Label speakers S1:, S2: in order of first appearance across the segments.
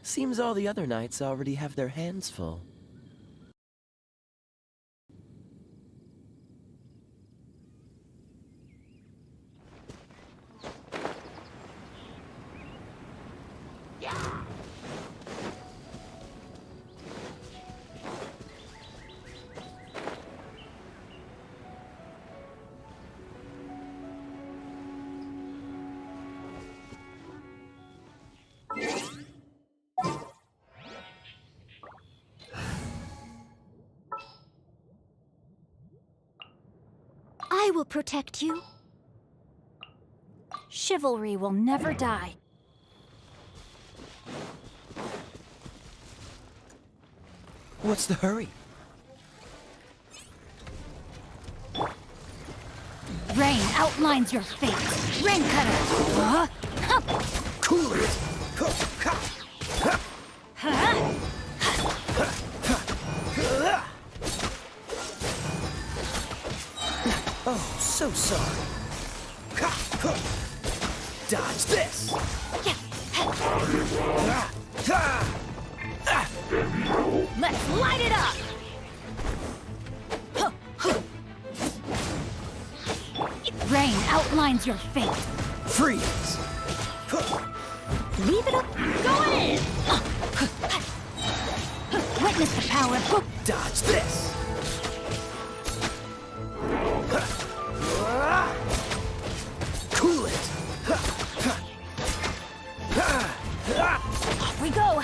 S1: Seems all the other knights already have their hands full.
S2: I will protect you. Chivalry will never die.
S1: What's the hurry?
S2: Rain outlines your fate. Rain cutter. Huh?
S1: Cool it!
S2: Huh?
S1: Oh, so sorry. Dodge this!
S2: Let's light it up! Rain outlines your fate.
S1: Freeze!
S2: Leave it up. Go in! Witness the power of...
S1: Dodge this! Cool it!
S2: Off we go!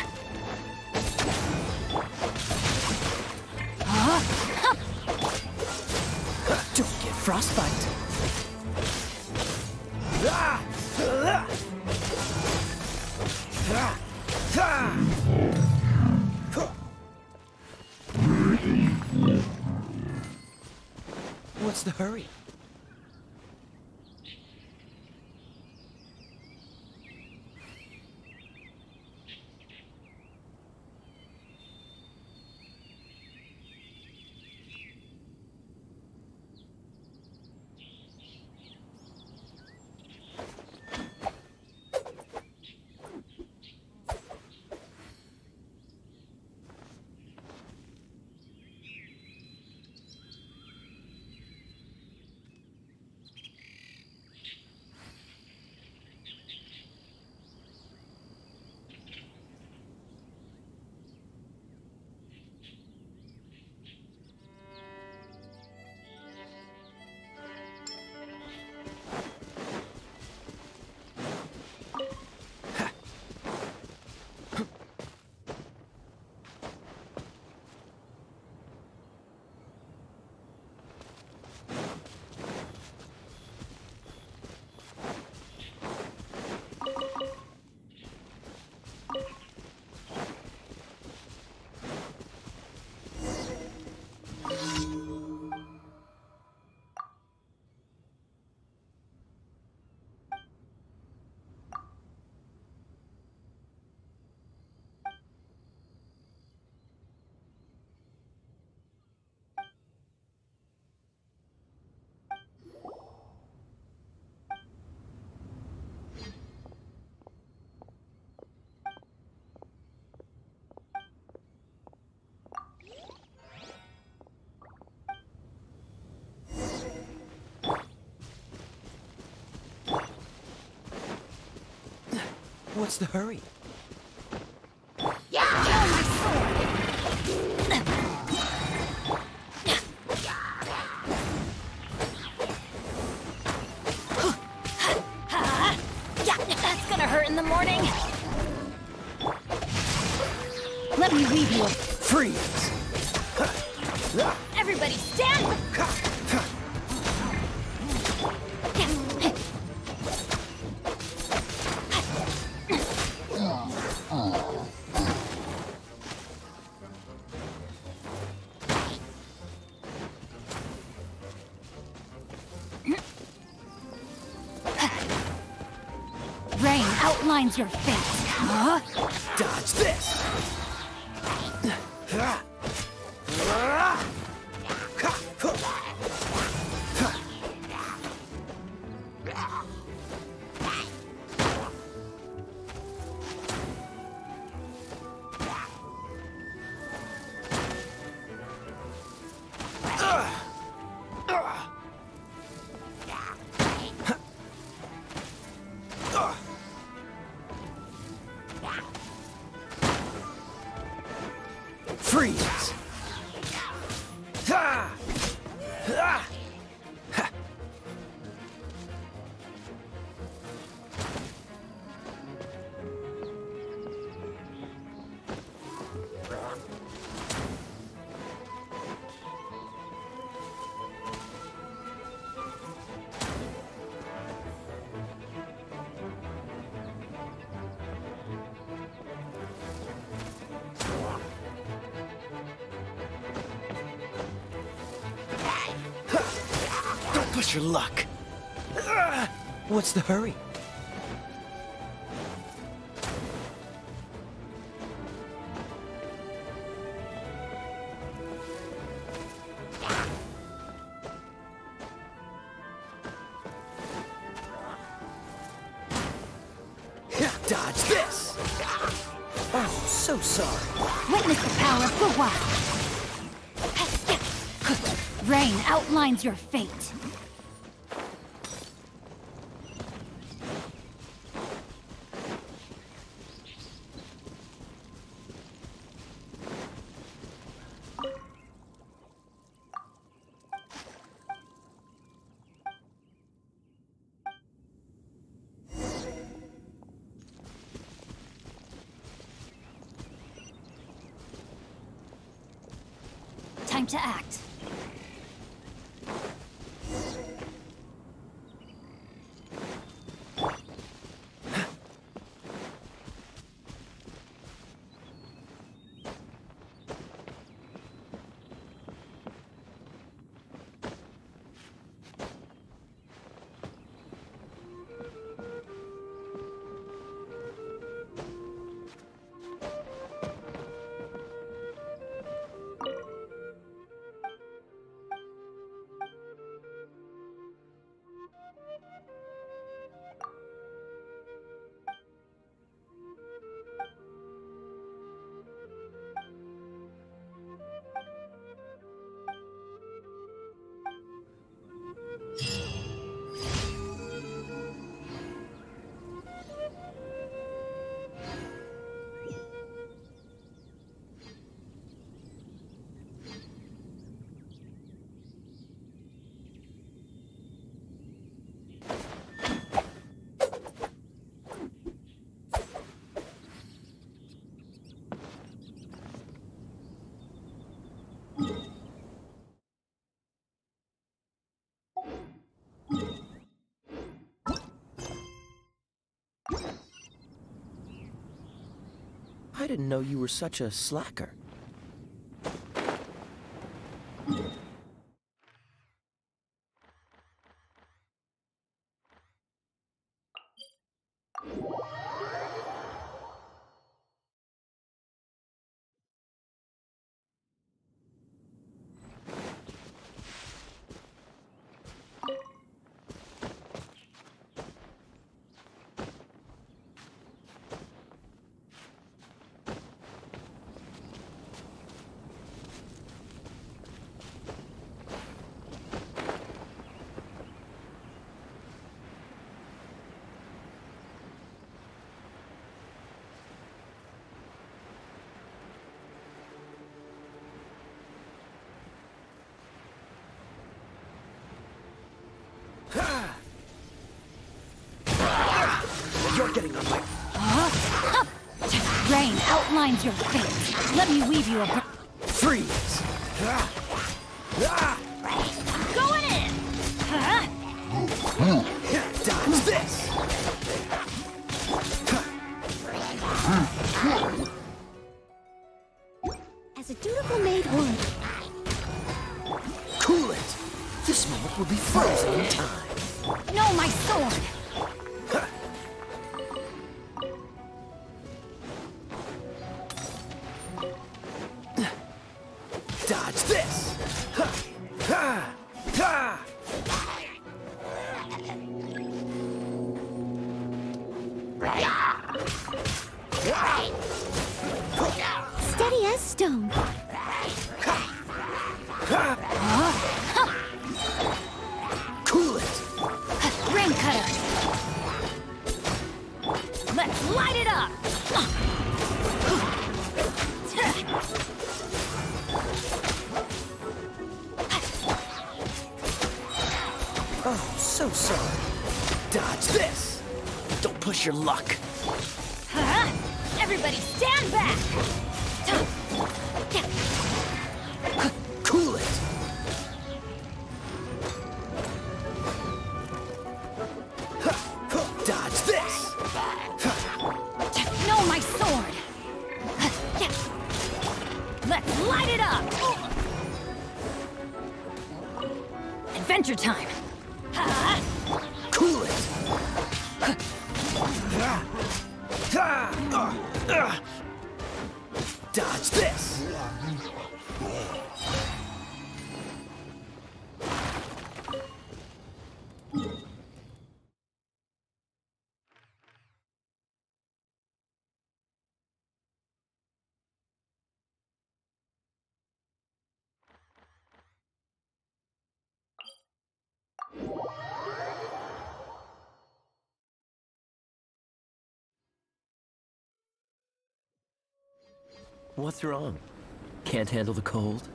S1: Don't get frostbite! What's the hurry? What's the hurry?
S2: That's gonna hurt in the morning. Let me leave you.
S1: Freeze!
S2: Everybody stand! Rain outlines your face. Huh?
S1: Dodge this! Freeze! Ha! Ha! Ha! Don't push your luck. What's the hurry? Dodge this! Oh, so sorry.
S2: Witness the power of the wild. Rain outlines your fate. Time to act.
S1: I didn't know you were such a slacker. You're getting on my...
S2: Rain outlines your fate. Let me weave you a...
S1: Freeze!
S2: Going in!
S1: Dodge this!
S2: As a dutiful maid would.
S1: Cool it! This moment will be frozen in time.
S2: No, my sword!
S1: Dodge this!
S2: Steady as stone.
S1: Cool it!
S2: Rain cutter. Let's light it up.
S1: Test your luck.
S2: Huh? Everybody stand back!
S1: Cool it. Dodge this.
S2: No, my sword! Let's light it up! Adventure time!
S1: Cool it. Dodge this. What's wrong? Can't handle the cold?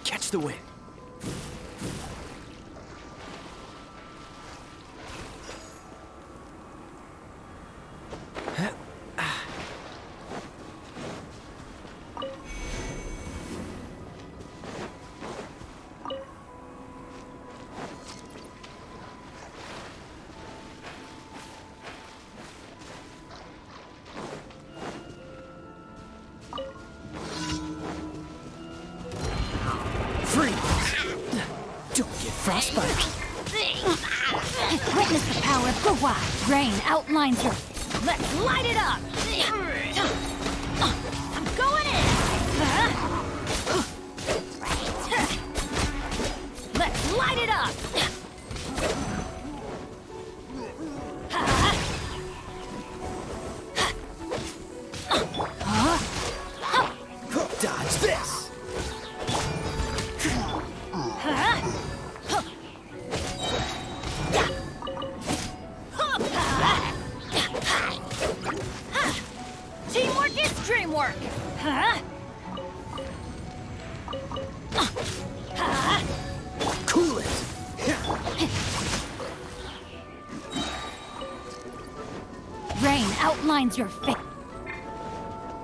S1: Catch the wind. Don't get frostbite.
S2: Witness the power of Gua. Rain outlines your... Let's light it up! I'm going in! Let's light it up!
S1: Dodge this.
S2: Teamwork is dreamwork!
S1: Cool it.
S2: Rain outlines your face.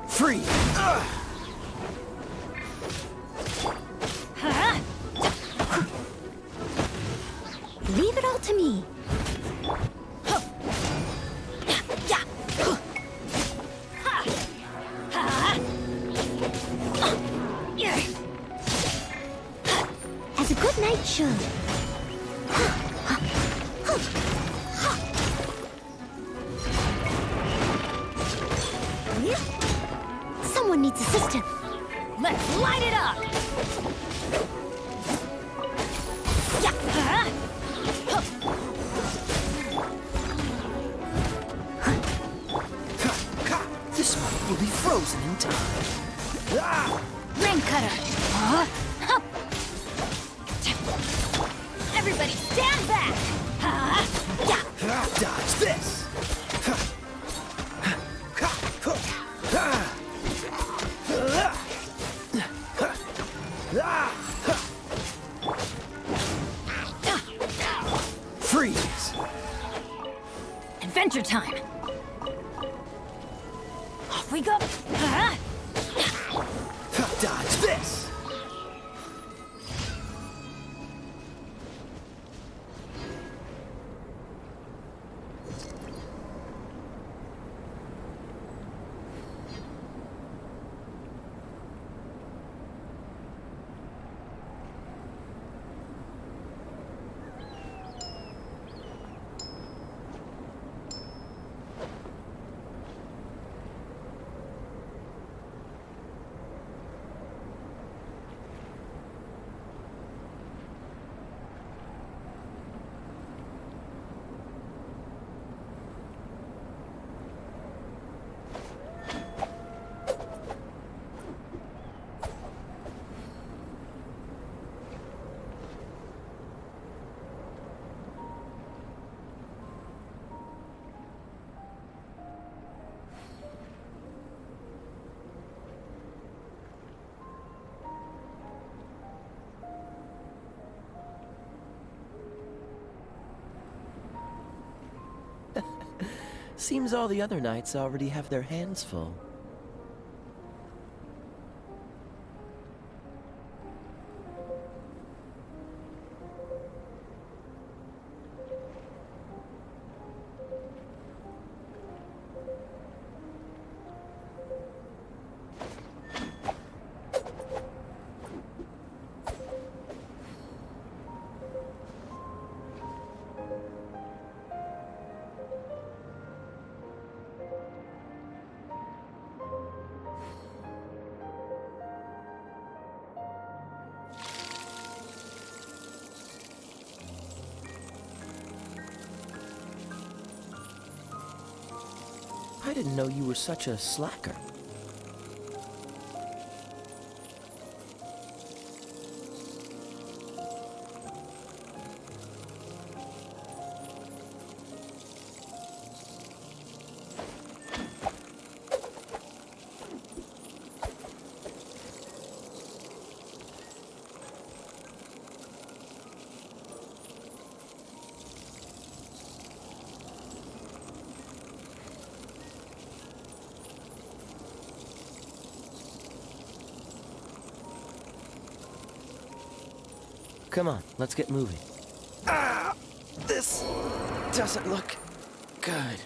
S1: Free.
S2: Leave it all to me. As a good knight should. Someone needs assistance. Let's light it up!
S1: This one will be frozen in time.
S2: Rain cutter! Everybody stand back!
S1: Dodge this. Freeze.
S2: Adventure time! Off we go!
S1: Dodge this. Seems all the other knights already have their hands full. I didn't know you were such a slacker. Come on, let's get moving. Ah! This doesn't look good.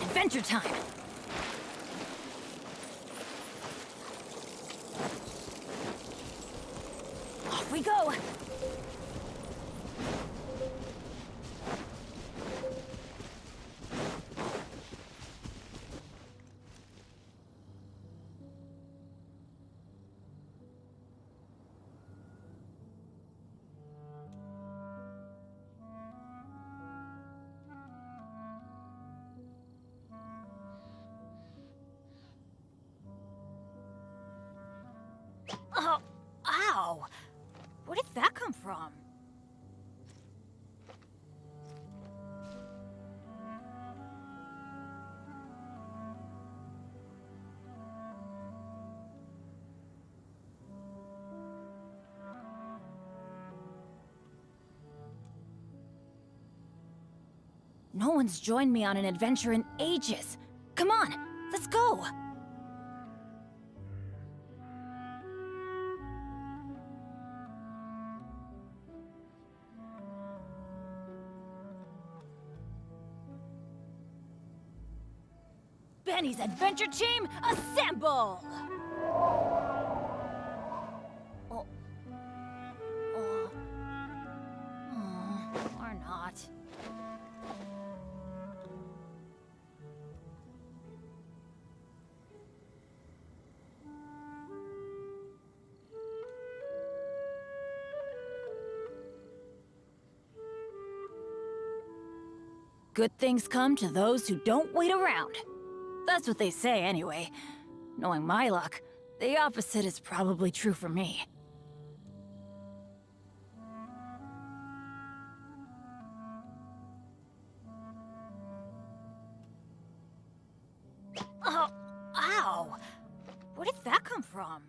S2: Adventure time! Off we go! Oh, ow! Where did that come from? No one's joined me on an adventure in ages. Come on, let's go! Benny's adventure team, assemble! Oh. Or not. Good things come to those who don't wait around. That's what they say, anyway. Knowing my luck, the opposite is probably true for me. Oh, ow! Where did that come from?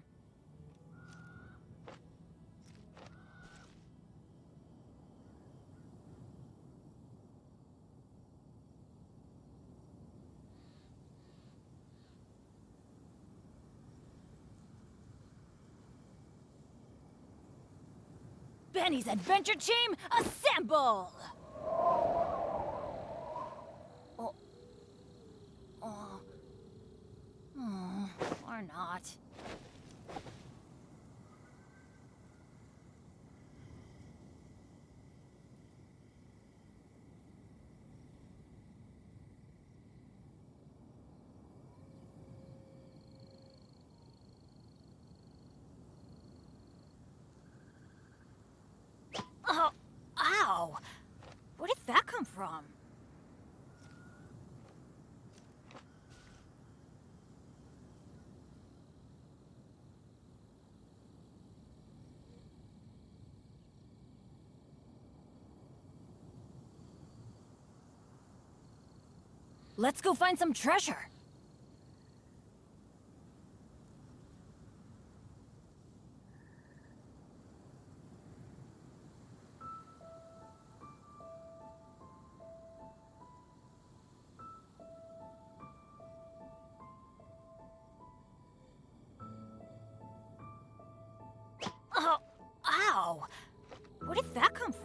S2: Benny's adventure team, assemble! Oh. Or not. Oh, ow! Where did that come from? Let's go find some treasure.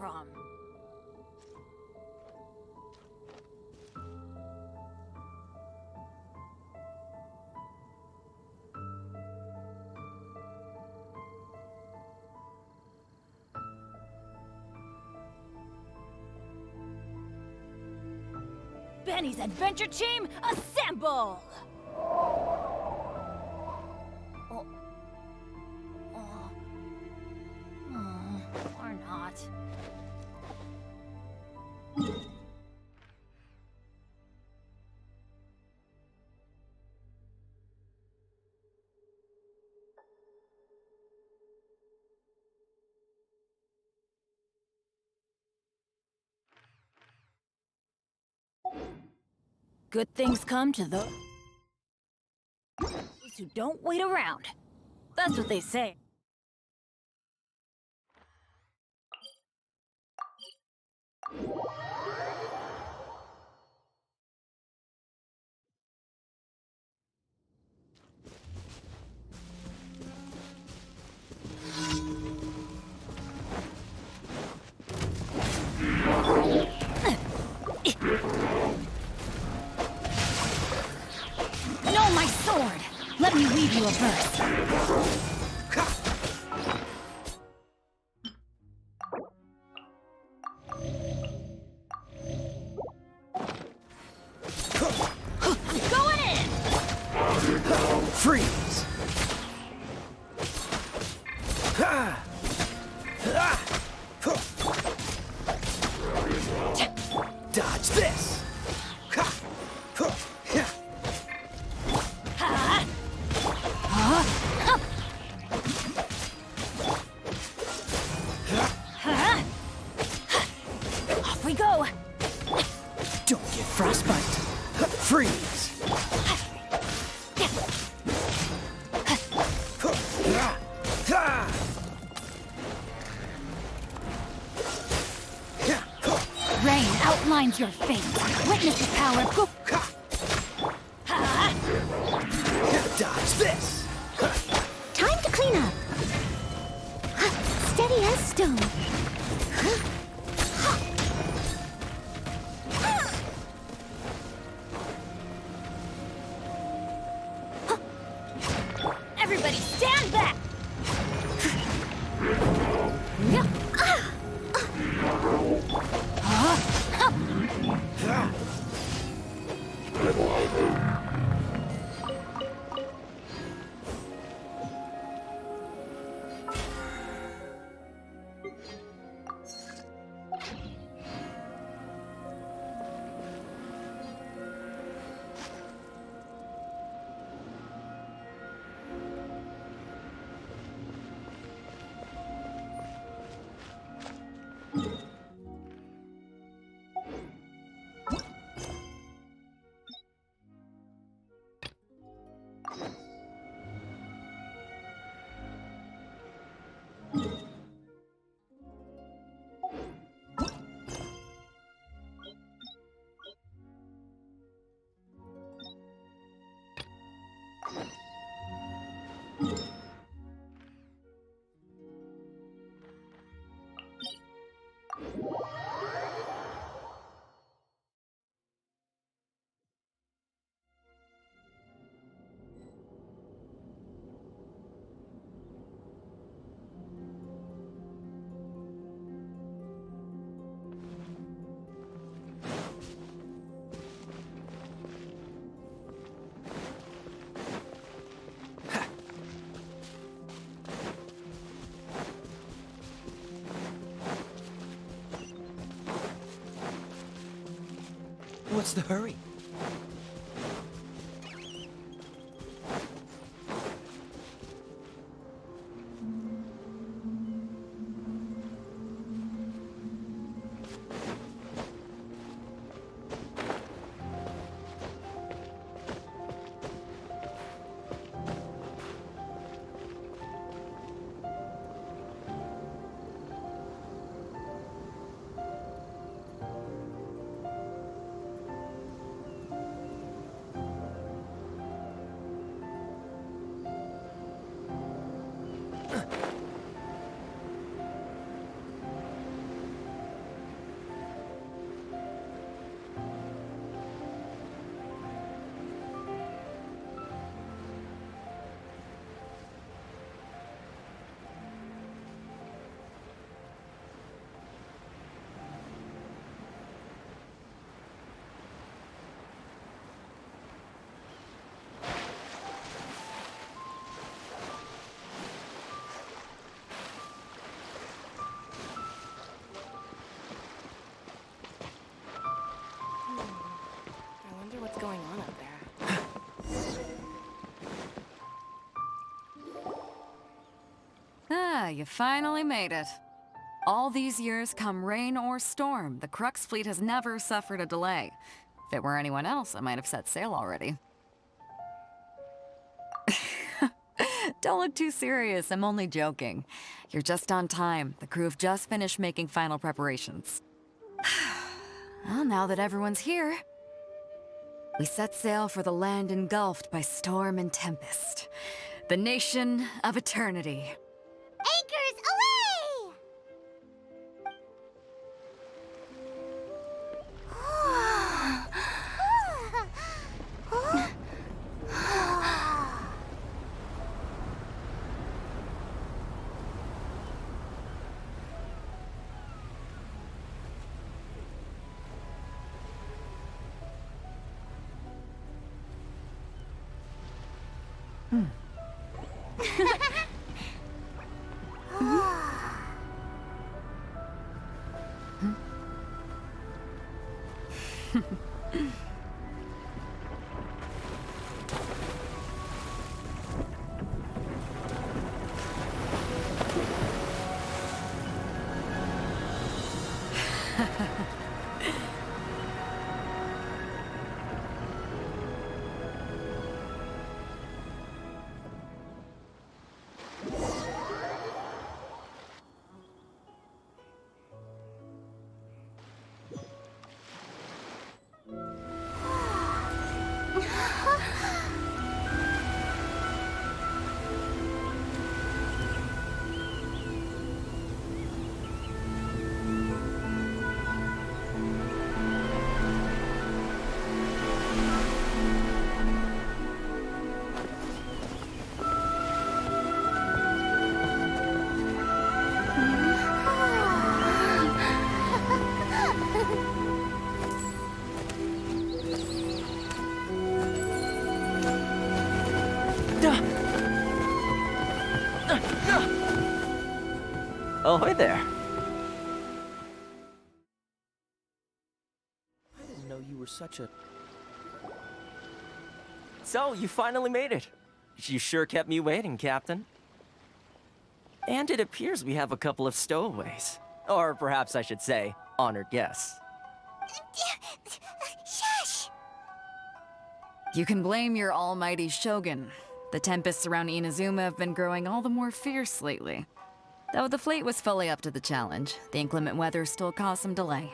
S2: from? Benny's adventure team, assemble! Oh. Or not. Good things come to those who don't wait around. That's what they say. No, my sword! Let me weave you a verse. I'm going in!
S1: Freeze! Dodge this!
S2: Off we go!
S1: Don't get frostbite! Freeze!
S2: Rain outlines your fate. Witness the power of Go.
S1: Dodge this!
S3: Time to clean up. Steady as stone.
S2: Everybody stand back!
S1: What's the hurry?
S4: you finally made it. All these years, come rain or storm, the Crux fleet has never suffered a delay. If it were anyone else, I might have set sail already. Don't look too serious, I'm only joking. You're just on time. The crew have just finished making final preparations. Well, now that everyone's here, we set sail for the land engulfed by storm and tempest. The nation of eternity.
S3: Anchors away!
S1: Oh, hi there. I didn't know you were such a... So, you finally made it. You sure kept me waiting, Captain. And it appears we have a couple of stowaways. Or perhaps I should say, honored guests.
S3: Shush!
S4: You can blame your almighty Shogun. The tempests around Inazuma have been growing all the more fierce lately. Though the fleet was fully up to the challenge, the inclement weather still caused some delay.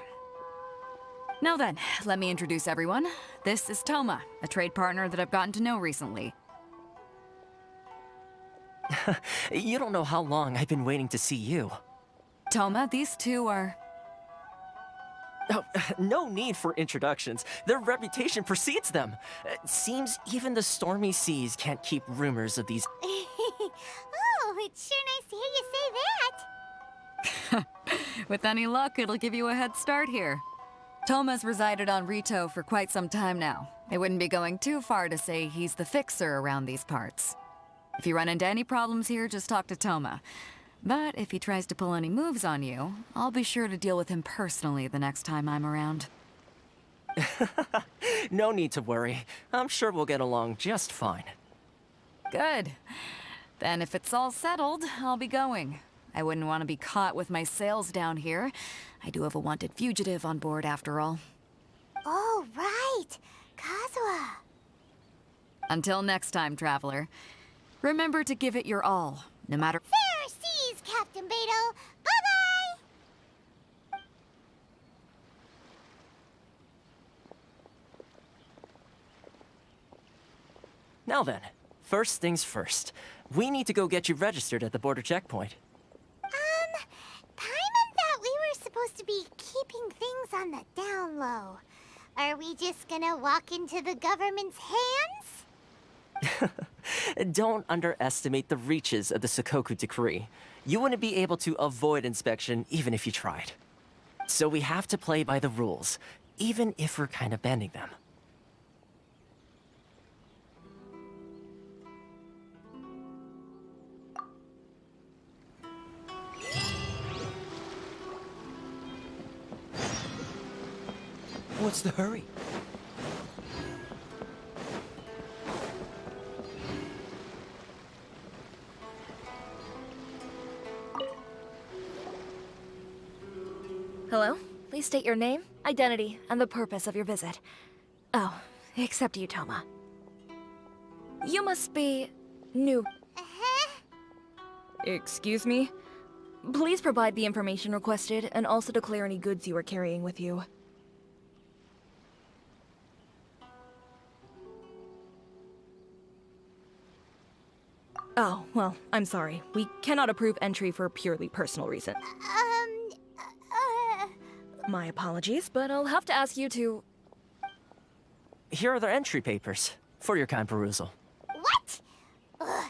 S4: Now then, let me introduce everyone. This is Toma, a trade partner that I've gotten to know recently.
S1: You don't know how long I've been waiting to see you.
S4: Toma, these two are...
S1: Oh, no need for introductions. Their reputation precedes them. Seems even the stormy seas can't keep rumors of these...
S3: Oh, it's sure nice to hear you say that.
S4: With any luck, it'll give you a head start here. Toma's resided on Rito for quite some time now. It wouldn't be going too far to say he's the fixer around these parts. If you run into any problems here, just talk to Toma. But if he tries to pull any moves on you, I'll be sure to deal with him personally the next time I'm around.
S1: No need to worry. I'm sure we'll get along just fine.
S4: Good. Then if it's all settled, I'll be going. I wouldn't want to be caught with my sails down here. I do have a wanted fugitive on board after all.
S3: Oh, right. Kazuha.
S4: Until next time, traveler. Remember to give it your all, no matter...
S3: Fair seas, Captain Beto. Bye-bye!
S1: Now then, first things first. We need to go get you registered at the border checkpoint.
S3: Paimon thought we were supposed to be keeping things on the down low. Are we just gonna walk into the government's hands?
S1: Don't underestimate the reaches of the Sakoku Decree. You wouldn't be able to avoid inspection even if you tried. So we have to play by the rules, even if we're kind of bending them. What's the hurry?
S5: Hello? Please state your name, identity, and the purpose of your visit. Oh, except you, Toma. You must be... new. Excuse me? Please provide the information requested, and also declare any goods you are carrying with you. Oh, well, I'm sorry. We cannot approve entry for purely personal reasons. My apologies, but I'll have to ask you to...
S1: Here are the entry papers, for your kind perusal.
S3: What? Ugh.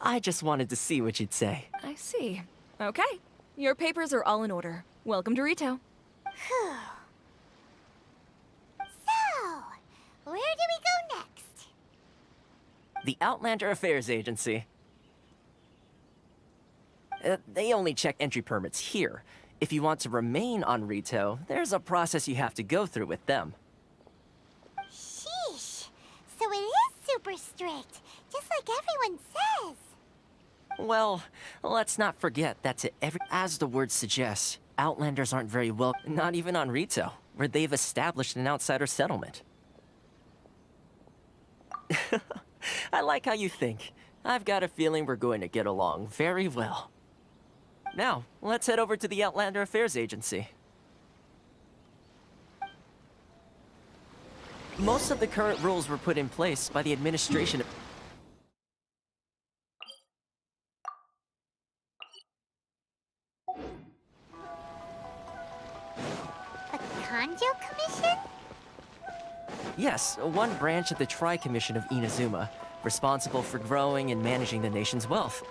S1: I just wanted to see what you'd say.
S5: I see. Okay. Your papers are all in order. Welcome to Rito.
S3: Phew. So, where do we go next?
S1: The Outlander Affairs Agency. They only check entry permits here. If you want to remain on Rito, there's a process you have to go through with them.
S3: Sheesh. So it is super strict, just like everyone says.
S1: Well, let's not forget that as the word suggests, Outlanders aren't very well, not even on Rito, where they've established an outsider settlement. I like how you think. I've got a feeling we're going to get along very well. Now, let's head over to the Outlander Affairs Agency. Most of the current rules were put in place by the administration of...
S3: A Kanjo Commission?
S1: Yes, one branch of the Tri-Commission of Inazuma, responsible for growing and managing the nation's wealth.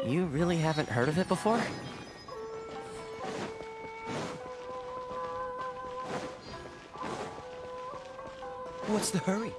S1: You really haven't heard of it before?
S6: What's the hurry?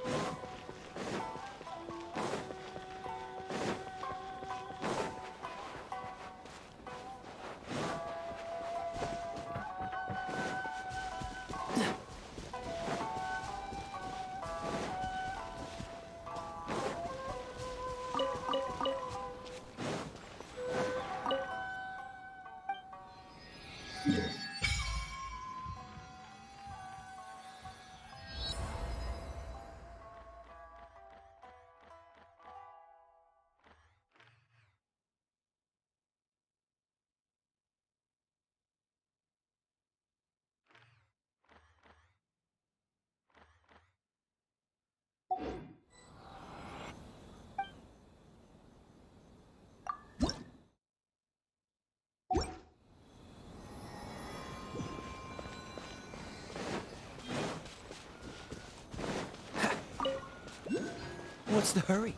S6: What's the hurry?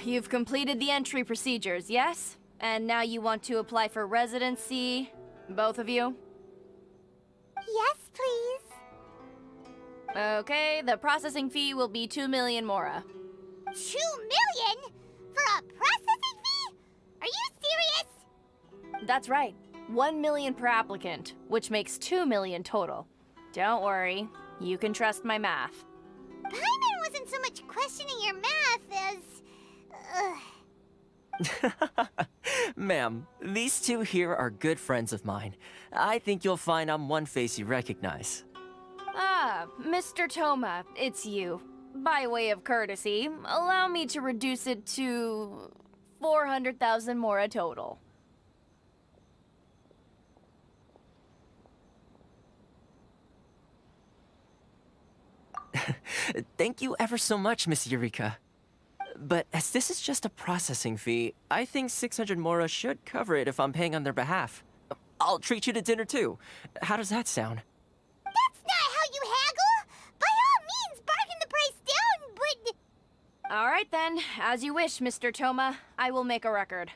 S5: You've completed the entry procedures, yes? And now you want to apply for residency? Both of you?
S3: Yes, please.
S5: Okay, the processing fee will be 2 million mora.
S3: 2 million? For a processing fee? Are you serious?
S5: That's right. 1 million per applicant, which makes 2 million total. Don't worry, you can trust my math.
S3: Paimon wasn't so much questioning your math as...
S1: Ma'am, these two here are good friends of mine. I think you'll find I'm one face you recognize.
S5: Ah, Mr. Toma, it's you. By way of courtesy, allow me to reduce it to 400,000 mora total.
S1: Thank you ever so much, Miss Eureka. But as this is just a processing fee, I think 600 Mora should cover it if I'm paying on their behalf. I'll treat you to dinner too. How does that sound?
S3: That's not how you haggle! By all means, bargain the price down, but...
S5: All right then, as you wish, Mr. Toma. I will make a record.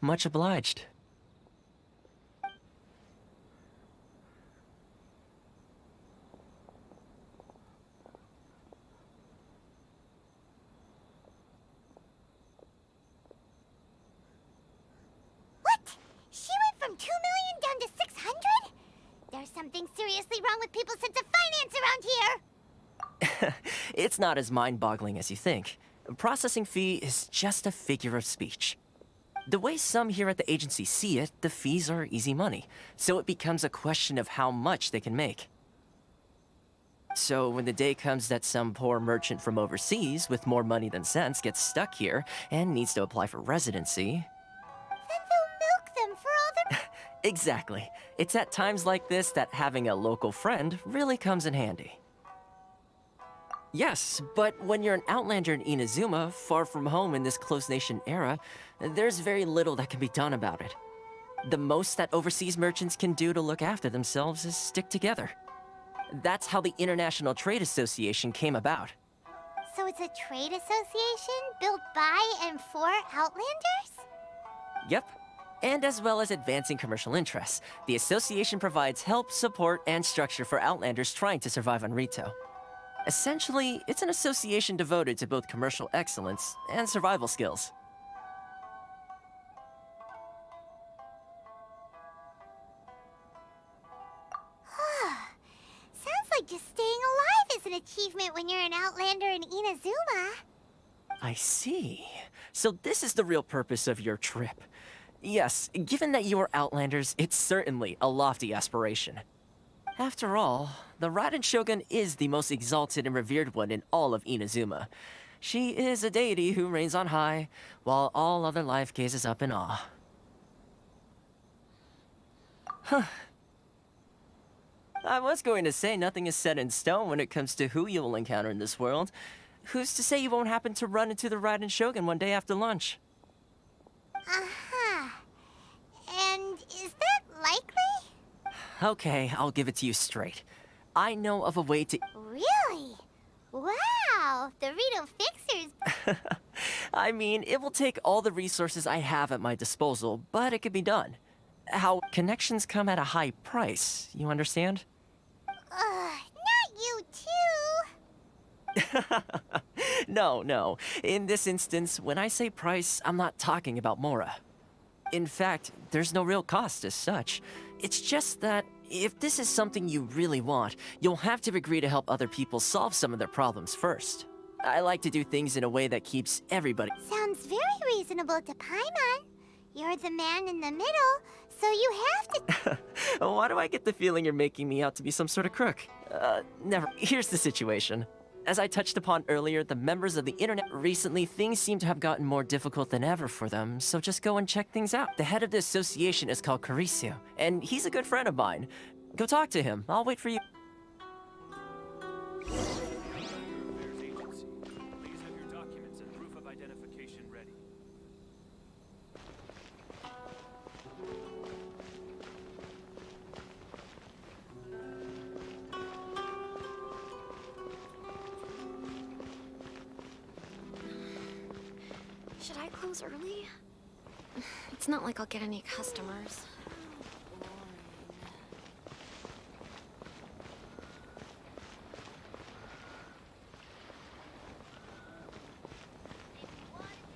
S1: Much obliged.
S3: What? She went from 2 million down to 600? There's something seriously wrong with people's sense of finance around here!
S1: It's not as mind-boggling as you think. Processing fee is just a figure of speech. The way some here at the agency see it, the fees are easy money, so it becomes a question of how much they can make. So when the day comes that some poor merchant from overseas with more money than sense gets stuck here and needs to apply for residency...
S3: Then they'll milk them for all their...
S1: Exactly. It's at times like this that having a local friend really comes in handy. Yes, but when you're an outlander in Inazuma, far from home in this closed nation era, there's very little that can be done about it. The most that overseas merchants can do to look after themselves is stick together. That's how the International Trade Association came about.
S3: So it's a trade association built by and for Outlanders?
S1: Yep. And as well as advancing commercial interests, the association provides help, support, and structure for Outlanders trying to survive on Rito. Essentially, it's an association devoted to both commercial excellence and survival skills.
S3: Sounds like just staying alive is an achievement when you're an Outlander in Inazuma.
S1: I see. So this is the real purpose of your trip. Yes, given that you are Outlanders, it's certainly a lofty aspiration. After all, the Raiden Shogun is the most exalted and revered one in all of Inazuma. She is a deity who reigns on high, while all other life gazes up in awe. Huh. I was going to say nothing is set in stone when it comes to who you will encounter in this world. Who's to say you won't happen to run into the Raiden Shogun one day after lunch?
S3: Uh-huh. And is that likely?
S1: Okay, I'll give it to you straight. I know of a way to...
S3: Really? Wow, the Rito Fixers.
S1: I mean, it will take all the resources I have at my disposal, but it could be done. How connections come at a high price, you understand?
S3: Not you too.
S1: No. In this instance, when I say price, I'm not talking about Mora. In fact, there's no real cost as such. It's just that if this is something you really want, you'll have to agree to help other people solve some of their problems first. I like to do things in a way that keeps everybody...
S3: Sounds very reasonable to Paimon. You're the man in the middle, so you have to...
S1: Why do I get the feeling you're making me out to be some sort of crook? Never. Here's the situation. As I touched upon earlier, the members of the internet recently, things seem to have gotten more difficult than ever for them, so just go and check things out. The head of the association is called Carisio, and he's a good friend of mine. Go talk to him. I'll wait for you.
S7: Affairs Agency. Please have your documents and proof of identification ready.
S8: Should I close early? It's not like I'll get any customers.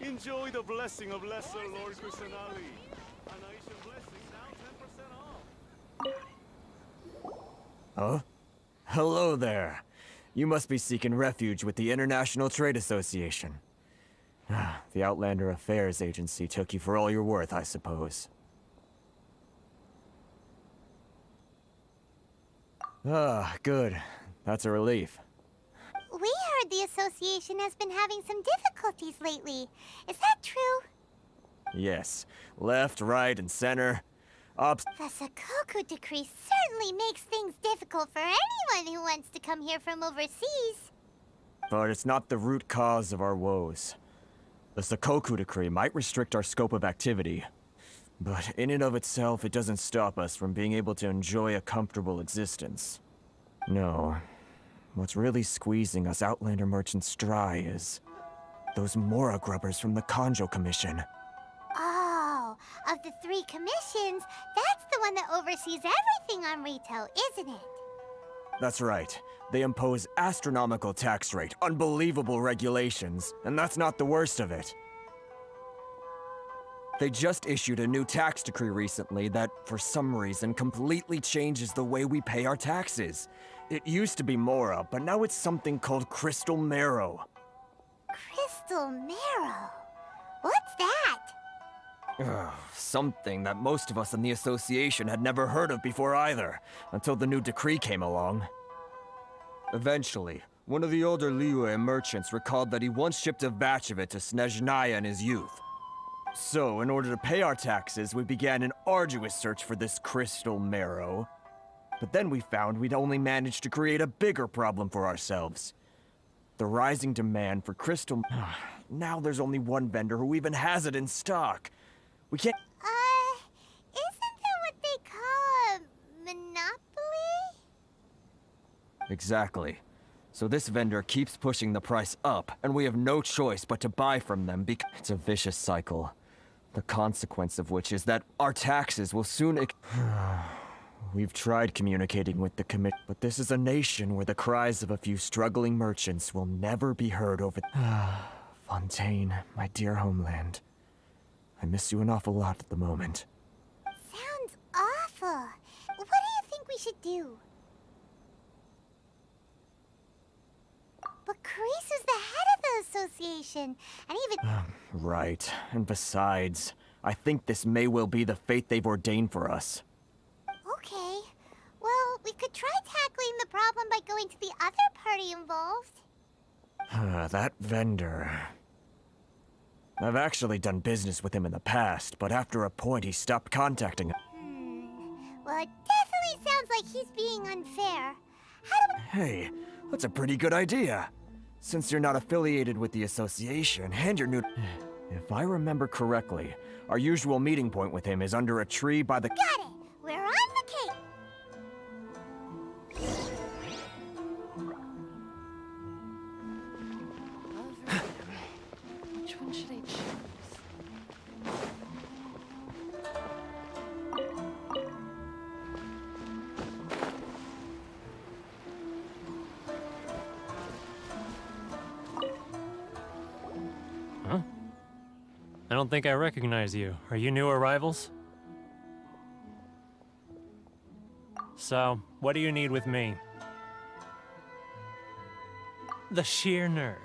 S7: Enjoy the blessing of Lesser Lord Kusanali. An Aisha blessing now 10% off.
S9: Huh? Hello there. You must be seeking refuge with the International Trade Association. The Outlander Affairs Agency took you for all you're worth, I suppose. Good. That's a relief.
S3: We heard the association has been having some difficulties lately. Is that true?
S9: Yes. Left, right, and center.
S3: The Sakoku decree certainly makes things difficult for anyone who wants to come here from overseas.
S9: But it's not the root cause of our woes. The Sakoku decree might restrict our scope of activity, but in and of itself, it doesn't stop us from being able to enjoy a comfortable existence. No. What's really squeezing us Outlander merchants dry is those Mora grubbers from the Kanjo Commission.
S3: Oh, of the 3 commissions, that's the one that oversees everything on retail, isn't it?
S9: That's right. They impose astronomical tax rate, unbelievable regulations, and that's not the worst of it. They just issued a new tax decree recently that, for some reason, completely changes the way we pay our taxes. It used to be Mora, but now it's something called Crystal Marrow.
S3: Crystal Marrow? What's that?
S9: Something that most of us in the association had never heard of before either, until the new decree came along. Eventually, one of the older Liyue merchants recalled that he once shipped a batch of it to Snezhnaya in his youth. So, in order to pay our taxes, we began an arduous search for this crystal marrow. But then we found we'd only managed to create a bigger problem for ourselves. The rising demand for crystal... Now there's only one vendor who even has it in stock. We can't...
S3: Isn't that what they call a monopoly?
S9: Exactly. So this vendor keeps pushing the price up, and we have no choice but to buy from them because... It's a vicious cycle. The consequence of which is that our taxes will soon... We've tried communicating with the commit, but this is a nation where the cries of a few struggling merchants will never be heard over... Fontaine, my dear homeland. I miss you an awful lot at the moment.
S3: Sounds awful. What do you think we should do? But Carice is the head of the association, and even...
S9: Right. And besides, I think this may well be the fate they've ordained for us.
S3: Okay. Well, we could try tackling the problem by going to the other party involved.
S9: That vendor... I've actually done business with him in the past, but after a point he stopped contacting us.
S3: Well, it definitely sounds like he's being unfair. How do we...
S9: Hey, that's a pretty good idea. Since you're not affiliated with the association, and you're new... If I remember correctly, our usual meeting point with him is under a tree by the...
S3: Got it! We're on the case!
S5: Which one should I choose?
S10: Huh? I don't think I recognize you. Are you new arrivals? So, what do you need with me? The sheer nerve.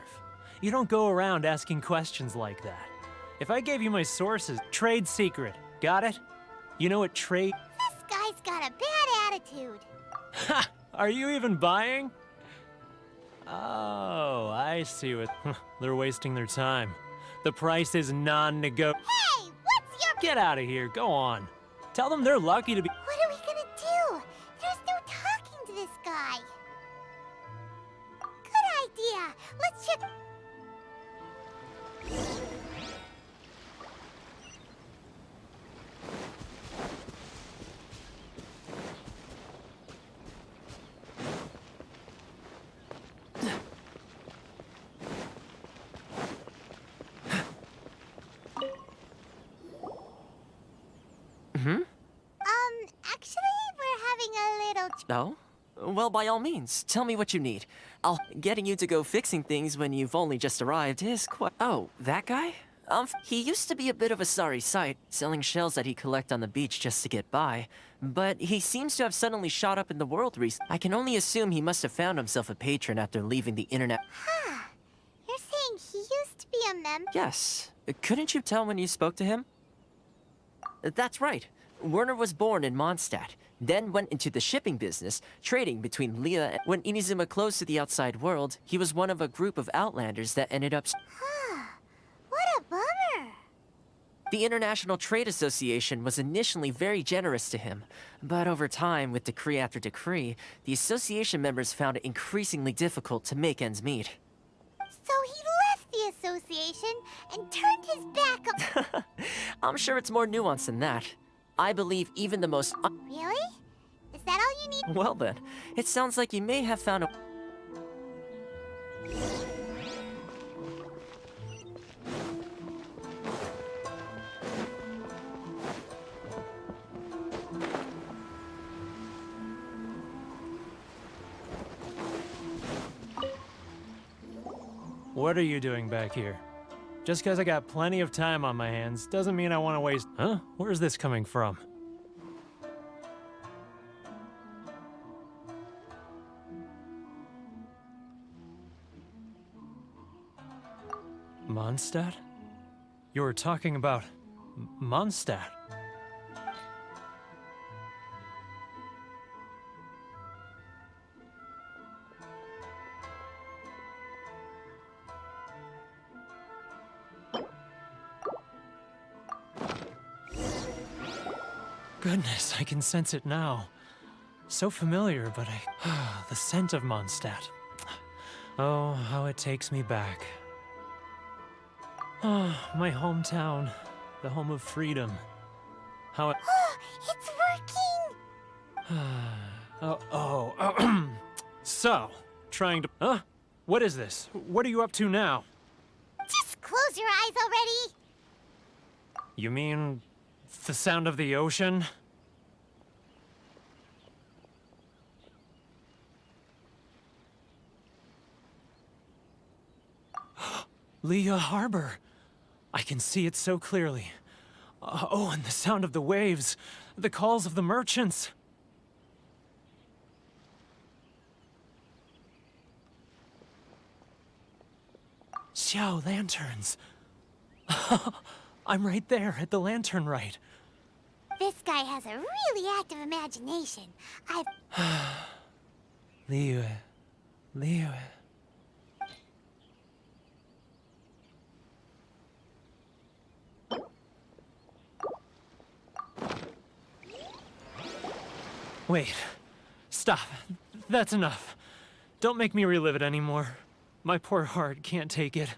S10: You don't go around asking questions like that. If I gave you my sources, trade secret, got it? You know what trade...
S3: This guy's got a bad attitude.
S10: Ha! Are you even buying? Oh, I see what... They're wasting their time. The price is non-negotiable.
S3: Hey, what's your...
S10: Get out of here, go on. Tell them they're lucky to be...
S3: What are we gonna do? There's no talking to this guy. Good idea. Let's check... Actually, we're having a little...
S1: Oh? Well, by all means, tell me what you need. Getting you to go fixing things when you've only just arrived is quite... Oh, that guy? He used to be a bit of a sorry sight, selling shells that he'd collect on the beach just to get by. But he seems to have suddenly shot up in the world recently. I can only assume he must have found himself a patron after leaving the internet.
S3: Huh. You're saying he used to be a member?
S1: Yes. Couldn't you tell when you spoke to him? That's right. Werner was born in Mondstadt, then went into the shipping business, trading between Leah and... When Inazuma closed to the outside world, he was one of a group of outlanders that ended up...
S3: Huh. What a bummer.
S1: The International Trade Association was initially very generous to him, but over time, with decree after decree, the association members found it increasingly difficult to make ends meet.
S3: So he left the association and turned his back on...
S1: I'm sure it's more nuanced than that. I believe even the most...
S3: Really? Is that all you need?
S1: Well then, it sounds like you may have found a...
S10: What are you doing back here? Just because I got plenty of time on my hands doesn't mean I want to waste... Huh? Where's this coming from? Mondstadt? You were talking about... Mondstadt? Goodness, I can sense it now. So familiar, but the scent of Mondstadt. Oh, how it takes me back. Oh, my hometown. The home of freedom. How it...
S3: It's working!
S10: So, trying to... Huh? What is this? What are you up to now?
S3: Just close your eyes already!
S10: You mean... the sound of the ocean? Leah Harbor. I can see it so clearly. Oh, and the sound of the waves. The calls of the merchants. Xiao lanterns. I'm right there at the lantern right.
S3: This guy has a really active imagination.
S10: Liu. Wait. Stop. That's enough. Don't make me relive it anymore. My poor heart can't take it.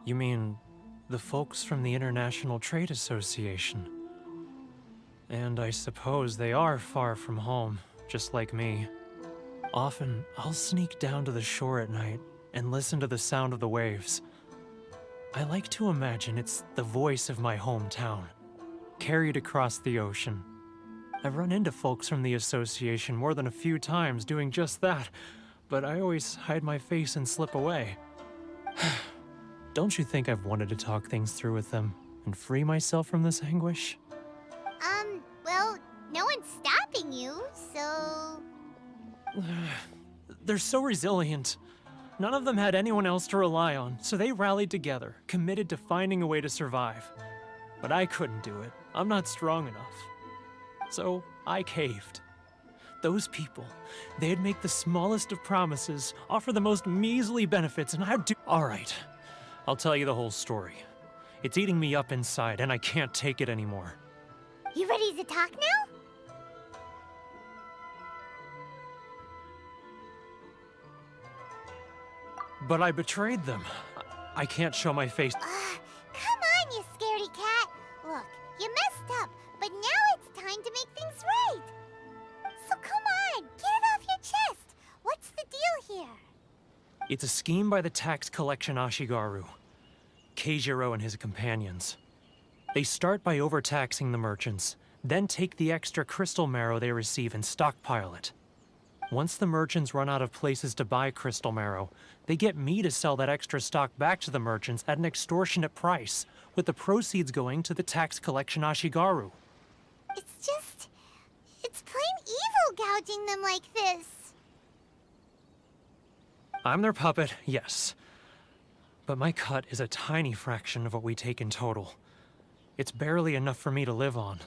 S10: You mean the folks from the International Trade Association? And I suppose they are far from home, just like me. Often, I'll sneak down to the shore at night and listen to the sound of the waves. I like to imagine it's the voice of my hometown, carried across the ocean. I've run into folks from the association more than a few times doing just that, but I always hide my face and slip away. Don't you think I've wanted to talk things through with them and free myself from this anguish?
S3: Well, no one's stopping you, so...
S10: They're so resilient. None of them had anyone else to rely on, so they rallied together, committed to finding a way to survive. But I couldn't do it. I'm not strong enough. So I caved. Those people, they'd make the smallest of promises, offer the most measly benefits, and I'd do... All right. I'll tell you the whole story. It's eating me up inside, and I can't take it anymore.
S3: You ready to talk now?
S10: But I betrayed them. I can't show my face.
S3: Come on, you scaredy cat. Look, you messed up, but now it's time to make things right. So come on, get it off your chest. What's the deal here?
S10: It's a scheme by the tax collection Ashigaru, Keijiro and his companions. They start by overtaxing the merchants, then take the extra crystal marrow they receive and stockpile it. Once the merchants run out of places to buy crystal marrow, they get me to sell that extra stock back to the merchants at an extortionate price, with the proceeds going to the tax collection Ashigaru.
S3: It's plain evil gouging them like this.
S10: I'm their puppet, yes. But my cut is a tiny fraction of what we take in total. It's barely enough for me to live on.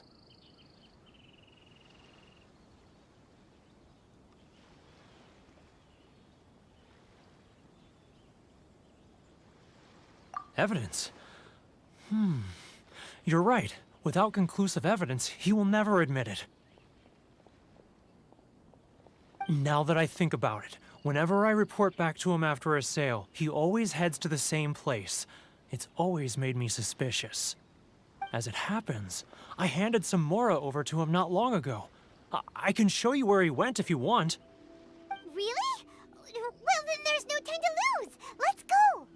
S10: Evidence? You're right. Without conclusive evidence, he will never admit it. Now that I think about it, whenever I report back to him after a sale, he always heads to the same place. It's always made me suspicious. As it happens, I handed some Mora over to him not long ago. I can show you where he went if you want.
S3: Really? Well, then there's no time to lose. Let's go.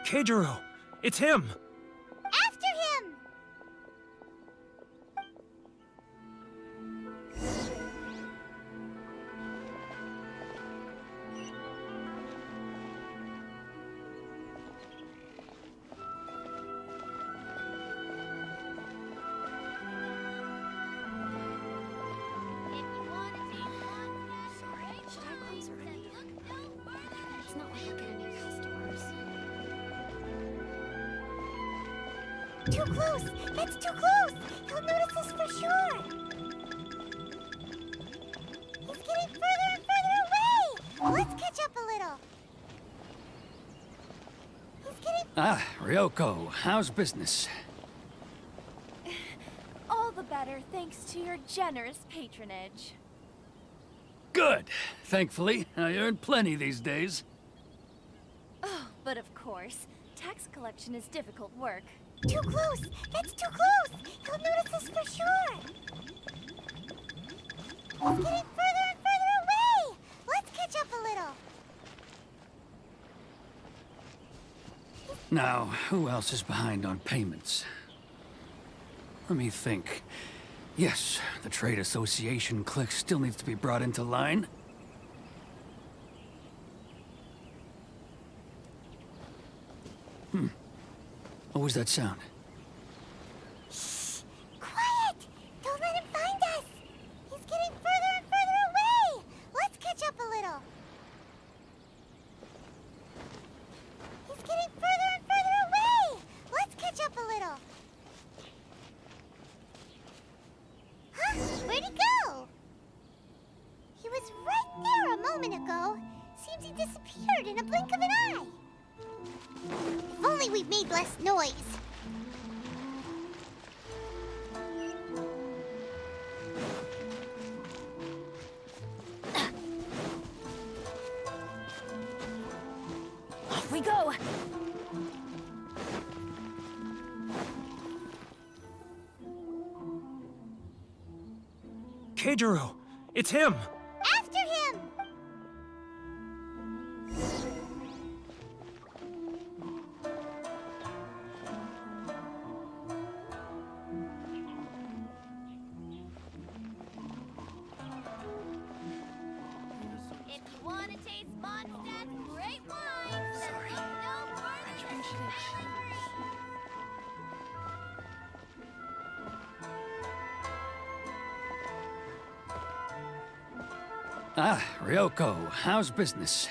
S10: Keijiro! It's him!
S3: After him!
S8: Should I close early? It's not like I'll get any customers.
S3: Too close! That's too close! He'll notice us for sure! He's getting further and further away! Let's catch up a little! He's getting...
S6: Ah, Ryoko, how's business?
S5: All the better thanks to your generous patronage.
S6: Good. Thankfully, I earn plenty these days.
S5: Oh, but of course, tax collection is difficult work.
S3: Too close! That's too close! He'll notice us for sure! He's getting further and further away! Let's catch up a little!
S6: Now, who else is behind on payments? Let me think. Yes, the Trade Association clique still needs to be brought into line. What was that sound?
S3: Shh! Quiet! Don't let him find us! He's getting further and further away! Let's catch up a little! He's getting further and further away! Let's catch up a little! Huh? Where'd he go? He was right there a moment ago. Seems he disappeared in a blink of an eye. If only we'd made less noise.
S2: Off we go!
S10: Keijiro! It's him!
S3: After him!
S5: If you want to taste Mondstadt's great wine, sorry. No
S6: Ah, Ryoko, how's business?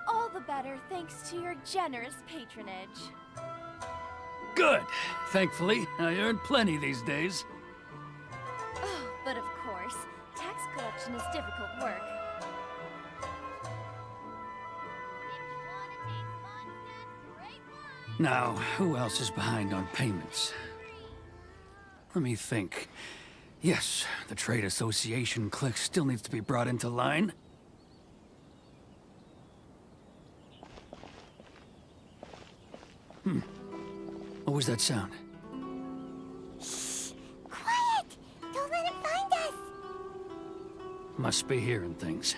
S5: All the better thanks to your generous patronage.
S6: Good. Thankfully, I earn plenty these days.
S5: Oh, but of course, tax collection is difficult work.
S6: Now, who else is behind on payments? Let me think. Yes, the Trade Association clique still needs to be brought into line. What was that sound?
S3: Shh! Quiet! Don't let him find us!
S6: Must be hearing things.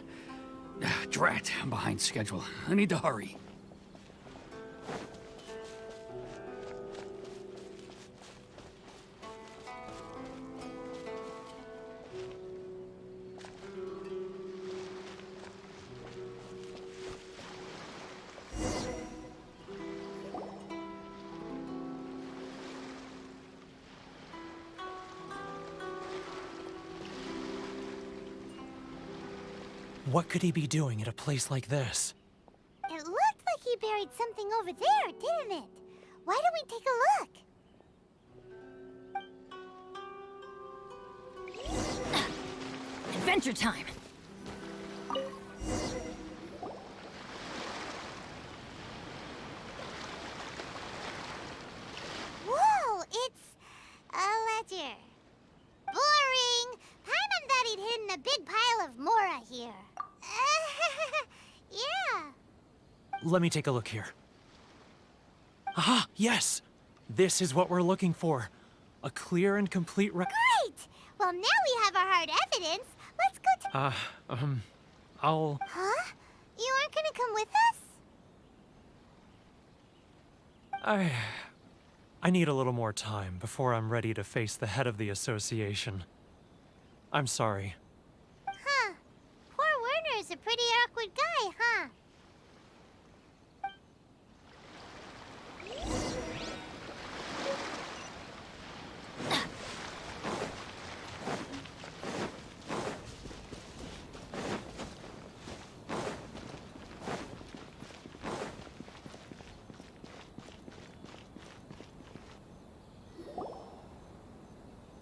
S6: Drat, I'm behind schedule. I need to hurry.
S10: What could he be doing at a place like this?
S3: It looked like he buried something over there, didn't it? Why don't we take a look?
S2: Adventure time!
S3: Whoa, it's a ledger. Boring! Paimon thought he'd hidden a big pile of Mora here. Yeah.
S10: Let me take a look here. Aha! Yes! This is what we're looking for. A clear and complete
S3: Great! Well, now we have our hard evidence. Let's go to...
S10: I'll...
S3: Huh? You aren't gonna come with us?
S10: I need a little more time before I'm ready to face the head of the association. I'm sorry.
S3: Huh. Poor Werner's a pretty awkward guy, huh?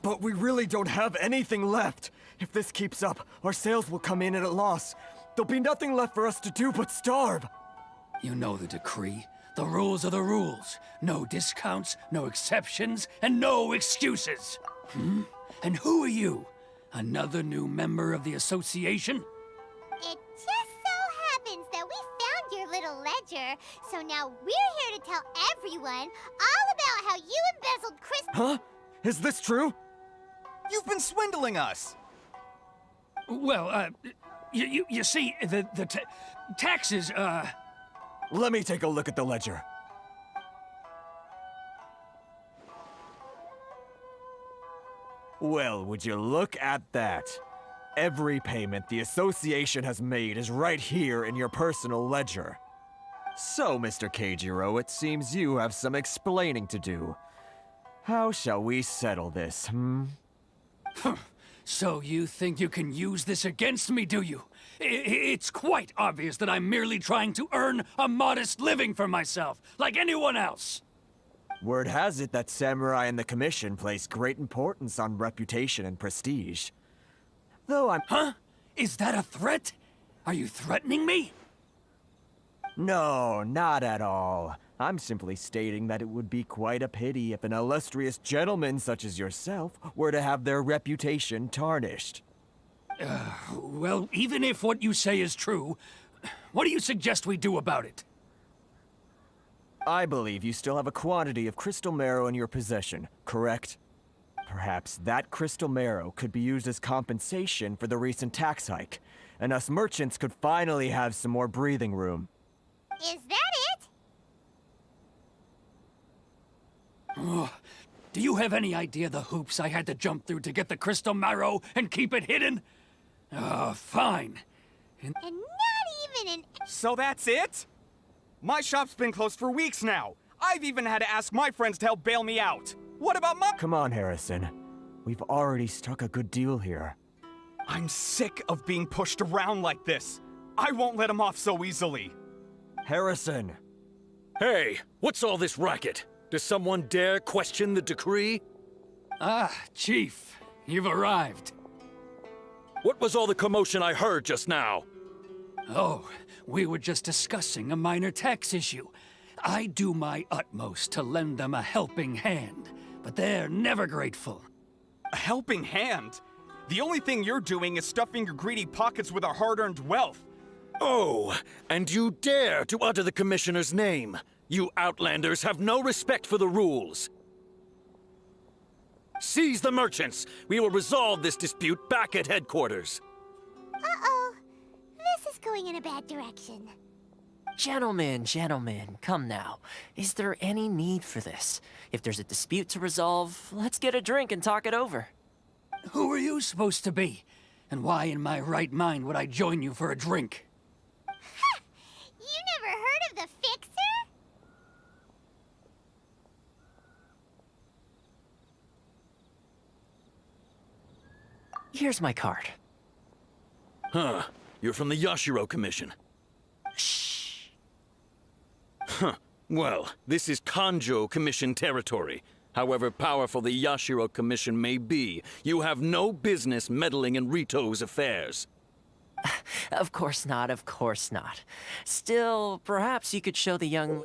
S9: But we really don't have anything left. If this keeps up, our sales will come in at a loss. There'll be nothing left for us to do but starve.
S6: You know the decree. The rules are the rules. No discounts, no exceptions, and no excuses. And who are you? Another new member of the association?
S3: It just so happens that we found your little ledger, so now we're here to tell everyone all about how you embezzled crystal...
S9: Huh? Is this true?
S11: You've been swindling us!
S6: Well, you see, the taxes,
S9: Let me take a look at the ledger. Well, would you look at that? Every payment the association has made is right here in your personal ledger. So, Mr. Keijiro, it seems you have some explaining to do. How shall we settle this,
S6: So you think you can use this against me, do you? It's quite obvious that I'm merely trying to earn a modest living for myself, like anyone else.
S9: Word has it that samurai and the commission place great importance on reputation and prestige. Though I'm...
S6: Huh? Is that a threat? Are you threatening me?
S9: No, not at all. I'm simply stating that it would be quite a pity if an illustrious gentleman such as yourself were to have their reputation tarnished.
S6: Well, even if what you say is true, what do you suggest we do about it?
S9: I believe you still have a quantity of crystal marrow in your possession, correct? Perhaps that crystal marrow could be used as compensation for the recent tax hike, and us merchants could finally have some more breathing room.
S3: Is that it?
S6: Do you have any idea the hoops I had to jump through to get the crystal marrow and keep it hidden? Fine.
S3: And not even an...
S11: So that's it? My shop's been closed for weeks now. I've even had to ask my friends to help bail me out. What about my...
S9: Come on, Harrison. We've already struck a good deal here.
S11: I'm sick of being pushed around like this. I won't let him off so easily.
S9: Harrison!
S12: Hey, what's all this racket? Does someone dare question the decree?
S6: Ah, Chief, you've arrived.
S12: What was all the commotion I heard just now?
S6: Oh, we were just discussing a minor tax issue. I do my utmost to lend them a helping hand, but they're never grateful.
S11: A helping hand? The only thing you're doing is stuffing your greedy pockets with our hard-earned wealth.
S12: Oh, and you dare to utter the Commissioner's name. You Outlanders have no respect for the rules. Seize the merchants. We will resolve this dispute back at headquarters.
S3: Uh-oh. This is going in a bad direction.
S1: Gentlemen, come now. Is there any need for this? If there's a dispute to resolve, let's get a drink and talk it over.
S6: Who are you supposed to be? And why in my right mind would I join you for a drink?
S3: Ha! You never heard of the Fixer?
S1: Here's my card.
S12: Huh. You're from the Yashiro Commission.
S1: Shh.
S12: Huh. Well, this is Kanjo Commission territory. However powerful the Yashiro Commission may be, you have no business meddling in Rito's affairs.
S1: Of course not, of course not. Still, perhaps you could show the young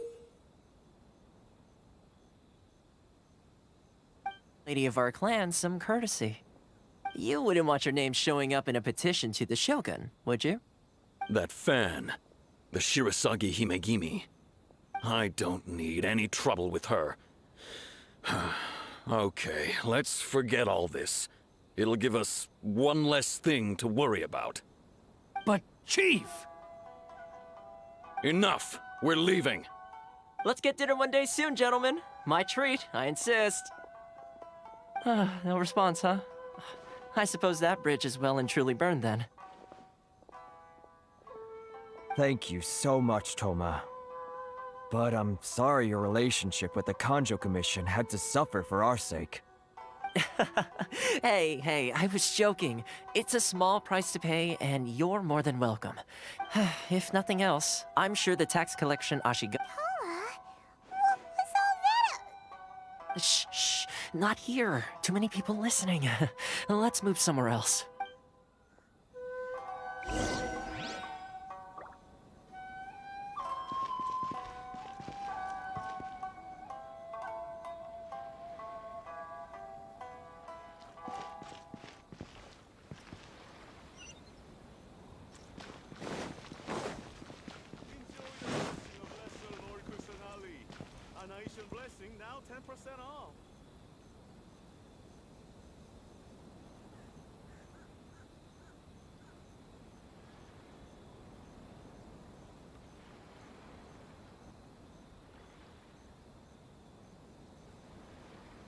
S1: lady of our clan some courtesy. You wouldn't want your name showing up in a petition to the Shogun, would you?
S12: That fan, the Shirasagi Himegimi. I don't need any trouble with her. Okay, let's forget all this. It'll give us one less thing to worry about.
S6: But, Chief!
S12: Enough! We're leaving!
S1: Let's get dinner one day soon, gentlemen. My treat, I insist. No response, huh? I suppose that bridge is well and truly burned then.
S9: Thank you so much, Toma. But I'm sorry your relationship with the Kanjo Commission had to suffer for our sake.
S1: Hey, I was joking. It's a small price to pay, and you're more than welcome. If nothing else, I'm sure the tax collection Ashiga...
S3: What was all that?
S1: Shh, not here. Too many people listening. Let's move somewhere else.
S7: Enjoy the blessing of Lesser Lord Kusanali. A nation blessing, now 10% off.